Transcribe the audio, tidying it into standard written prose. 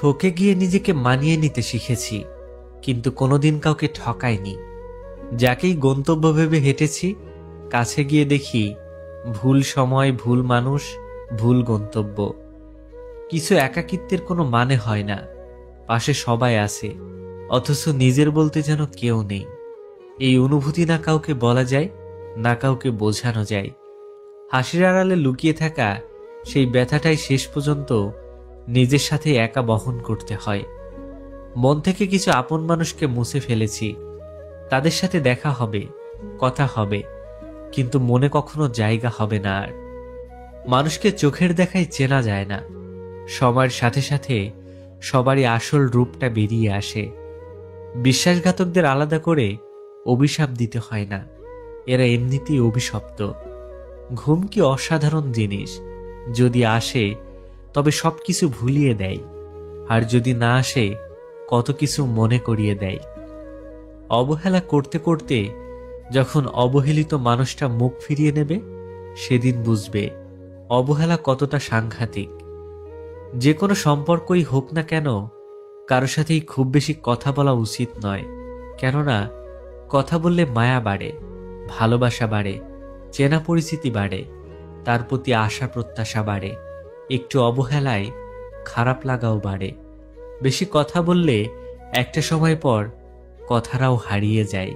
ঠকে গিয়ে নিজেকে মানিয়ে নিতে শিখেছি, কিন্তু কোনোদিন কাউকে ঠকাইনি। যাকেই গন্তব্য ভেবে হেঁটেছি, কাছে গিয়ে দেখি ভুল সময়, ভুল মানুষ, ভুল গন্তব্য। কিছু একাকিত্বের কোনো মানে হয় না, পাশে সবাই আছে, অথচ নিজের বলতে যেন কেউ নেই। এই অনুভূতি না কাউকে বলা যায়, না কাউকে বোঝানো যায়। হাসির আড়ালে লুকিয়ে থাকা সেই ব্যথাটাই শেষ পর্যন্ত নিজের সাথে একা বহন করতে হয়। মন থেকে কিছু আপন মানুষকে মুছে ফেলেছি। তাদের সাথে দেখা হবে, কথা হবে, কিন্তু মনে কখনো জায়গা হবে না আর। মানুষকে চোখের দেখায় চেনা যায় না, সময়ের সাথে সাথে সবারই আসল রূপটা বেরিয়ে আসে। বিশ্বাসঘাতকদের আলাদা করে অভিশাপ দিতে হয় না, এরা এমনিতেই অভিশপ্ত। ঘুম কি অসাধারণ জিনিস, যদি আসে তবে সবকিছু ভুলিয়ে দেয়, আর যদি না আসে কত কিছু মনে করিয়ে দেয়। অবহেলা করতে করতে যখন অবহেলিত মানুষটা মুখ ফিরিয়ে নেবে, সেদিন বুঝবে অবহেলা কতটা সাংঘাতিক। যে কোনো সম্পর্কই হোক না কেন, কারো সাথেই খুব বেশি কথা বলা উচিত নয়। কেননা কথা বললে মায়া বাড়ে, ভালোবাসা বাড়ে, চেনা পরিচিতি বাড়ে, তার প্রতি আশা প্রত্যাশা বাড়ে। একটু অবহেলায় খারাপ লাগাও বাড়ে। বেশি কথা বললে একটা সময় পর কথাটাও হারিয়ে যায়।